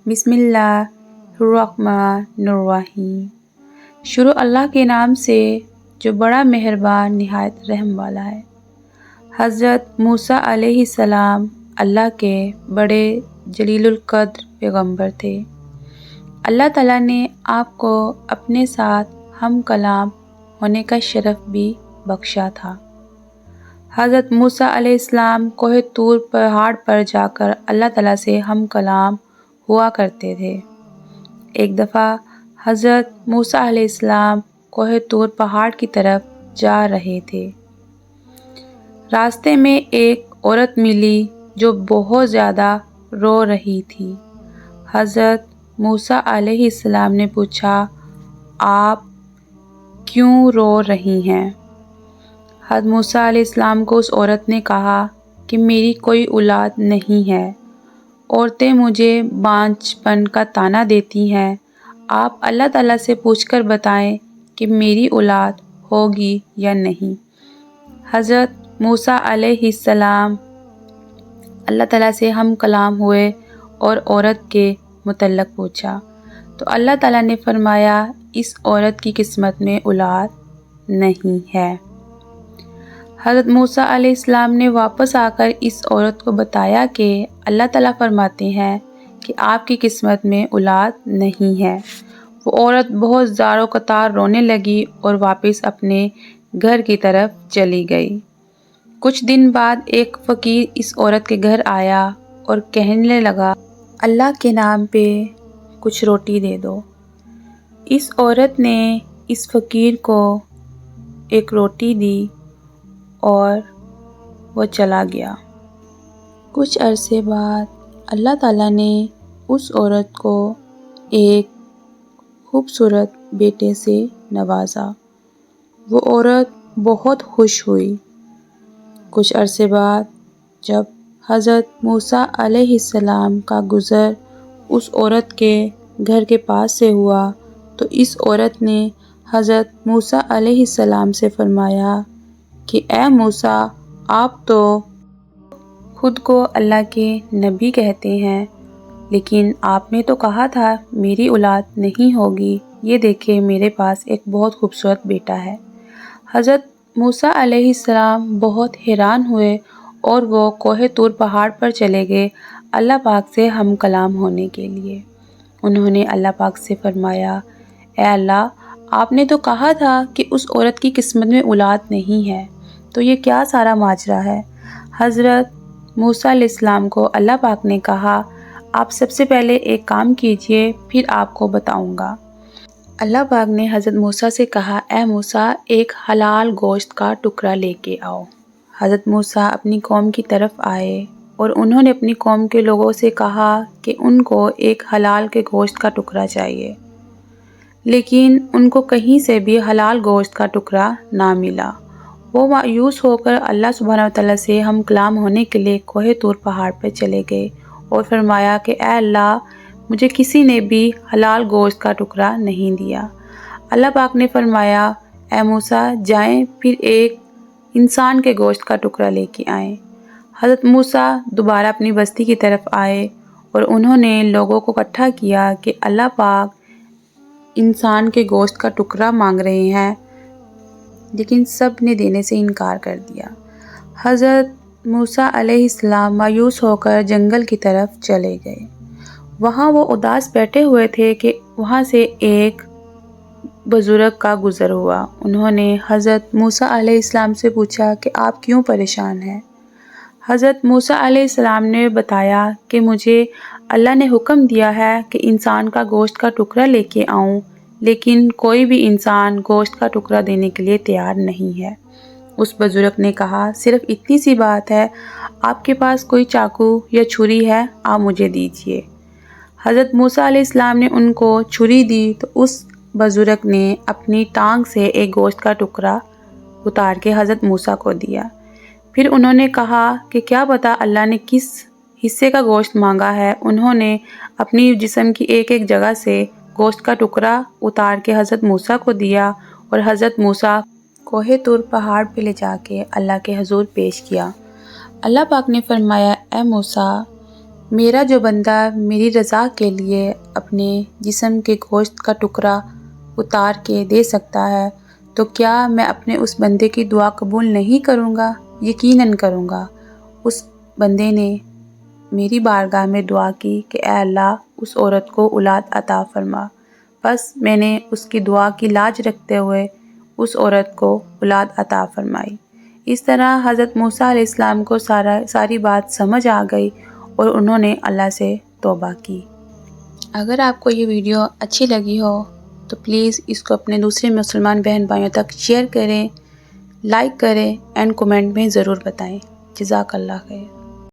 بسم اللہ الرحمن الرحیم۔ شروع اللہ کے نام سے جو بڑا مہربان نہایت رحم والا ہے۔ حضرت موسیٰ علیہ السلام اللہ کے بڑے جلیل القدر پیغمبر تھے۔ اللہ تعالیٰ نے آپ کو اپنے ساتھ ہم کلام ہونے کا شرف بھی بخشا تھا۔ حضرت موسیٰ علیہ السلام کوہ طور پہاڑ پر جا کر اللہ تعالیٰ سے ہم کلام ہوا کرتے تھے۔ ایک دفعہ حضرت موسیٰ علیہ السلام کوہ طور پہاڑ کی طرف جا رہے تھے۔ راستے میں ایک عورت ملی جو بہت زیادہ رو رہی تھی۔ حضرت موسیٰ علیہ السلام نے پوچھا، آپ کیوں رو رہی ہیں؟ حضرت موسیٰ علیہ السلام کو اس عورت نے کہا کہ میری کوئی اولاد نہیں ہے، عورتیں مجھے بانجھ پن کا طعنہ دیتی ہیں، آپ اللہ تعالیٰ سے پوچھ کر بتائیں کہ میری اولاد ہوگی یا نہیں۔ حضرت موسیٰ علیہ السلام اللہ تعالیٰ سے ہم کلام ہوئے اور عورت کے متعلق پوچھا تو اللہ تعالیٰ نے فرمایا، اس عورت کی قسمت میں اولاد نہیں ہے۔ حضرت موسیٰ علیہ السلام نے واپس آ کر اس عورت کو بتایا کہ اللہ تعالیٰ فرماتے ہیں کہ آپ کی قسمت میں اولاد نہیں ہے۔ وہ عورت بہت زار و قطار رونے لگی اور واپس اپنے گھر کی طرف چلی گئی۔ کچھ دن بعد ایک فقیر اس عورت کے گھر آیا اور کہنے لگا، اللہ کے نام پہ کچھ روٹی دے دو۔ اس عورت نے اس فقیر کو ایک روٹی دی اور وہ چلا گیا۔ کچھ عرصے بعد اللہ تعالیٰ نے اس عورت کو ایک خوبصورت بیٹے سے نوازا۔ وہ عورت بہت خوش ہوئی۔ کچھ عرصے بعد جب حضرت موسیٰ علیہ السلام کا گزر اس عورت کے گھر کے پاس سے ہوا تو اس عورت نے حضرت موسیٰ علیہ السلام سے فرمایا کہ اے موسیٰ، آپ تو خود کو اللہ کے نبی کہتے ہیں، لیکن آپ نے تو کہا تھا میری اولاد نہیں ہوگی، یہ دیکھیں میرے پاس ایک بہت خوبصورت بیٹا ہے۔ حضرت موسیٰ علیہ السلام بہت حیران ہوئے اور وہ کوہ طور پہاڑ پر چلے گئے اللہ پاک سے ہم کلام ہونے کے لیے۔ انہوں نے اللہ پاک سے فرمایا، اے اللہ، آپ نے تو کہا تھا کہ اس عورت کی قسمت میں اولاد نہیں ہے، تو یہ کیا سارا ماجرا ہے؟ حضرت موسیٰ علیہ السلام کو اللہ پاک نے کہا، آپ سب سے پہلے ایک کام کیجئے، پھر آپ کو بتاؤں گا۔ اللہ پاک نے حضرت موسیٰ سے کہا، اے موسیٰ، ایک حلال گوشت کا ٹکڑا لے کے آؤ۔ حضرت موسیٰ اپنی قوم کی طرف آئے اور انہوں نے اپنی قوم کے لوگوں سے کہا کہ ان کو ایک حلال کے گوشت کا ٹکڑا چاہیے، لیکن ان کو کہیں سے بھی حلال گوشت کا ٹکڑا نہ ملا۔ وہ مایوس ہو کر اللہ سبحانہ وتعالیٰ سے ہم کلام ہونے کے لیے کوہ طور پہاڑ پر چلے گئے اور فرمایا کہ اے اللہ، مجھے کسی نے بھی حلال گوشت کا ٹکڑا نہیں دیا۔ اللہ پاک نے فرمایا، اے موسیٰ، جائیں پھر ایک انسان کے گوشت کا ٹکڑا لے کے آئیں۔ حضرت موسیٰ دوبارہ اپنی بستی کی طرف آئے اور انہوں نے لوگوں کو اکٹھا کیا کہ اللہ پاک انسان کے گوشت کا ٹکڑا مانگ رہے ہیں، لیکن سب نے دینے سے انکار کر دیا۔ حضرت موسیٰ علیہ السلام مایوس ہو کر جنگل کی طرف چلے گئے۔ وہاں وہ اداس بیٹھے ہوئے تھے کہ وہاں سے ایک بزرگ کا گزر ہوا۔ انہوں نے حضرت موسیٰ علیہ السلام سے پوچھا کہ آپ کیوں پریشان ہیں؟ حضرت موسیٰ علیہ السلام نے بتایا کہ مجھے اللہ نے حکم دیا ہے کہ انسان کا گوشت کا ٹکڑا لے کے آؤں، لیکن کوئی بھی انسان گوشت کا ٹکڑا دینے کے لیے تیار نہیں ہے۔ اس بزرگ نے کہا، صرف اتنی سی بات ہے، آپ کے پاس کوئی چاقو یا چھری ہے؟ آپ مجھے دیجئے۔ حضرت موسیٰ علیہ السلام نے ان کو چھری دی تو اس بزرگ نے اپنی ٹانگ سے ایک گوشت کا ٹکڑا اتار کے حضرت موسیٰ کو دیا۔ پھر انہوں نے کہا کہ کیا پتہ اللہ نے کس حصے کا گوشت مانگا ہے۔ انہوں نے اپنی جسم کی ایک ایک جگہ سے گوشت کا ٹکڑا اتار کے حضرت موسیٰ کو دیا اور حضرت موسیٰ کوہ طور پہاڑ پہ لے جا کے اللہ کے حضور پیش کیا۔ اللہ پاک نے فرمایا، اے موسیٰ، میرا جو بندہ میری رضا کے لیے اپنے جسم کے گوشت کا ٹکڑا اتار کے دے سکتا ہے تو کیا میں اپنے اس بندے کی دعا قبول نہیں کروں گا؟ یقیناً کروں گا۔ اس بندے نے میری بارگاہ میں دعا کی کہ اے اللہ اس عورت کو اولاد عطا فرما۔ بس میں نے اس کی دعا کی لاج رکھتے ہوئے اس عورت کو اولاد عطا فرمائی۔ اس طرح حضرت موسیٰ علیہ السلام کو ساری بات سمجھ آ گئی اور انہوں نے اللہ سے توبہ کی۔ اگر آپ کو یہ ویڈیو اچھی لگی ہو تو پلیز اس کو اپنے دوسرے مسلمان بہن بھائیوں تک شیئر کریں، لائک کریں اینڈ کومنٹ میں ضرور بتائیں۔ جزاک اللہ خیر۔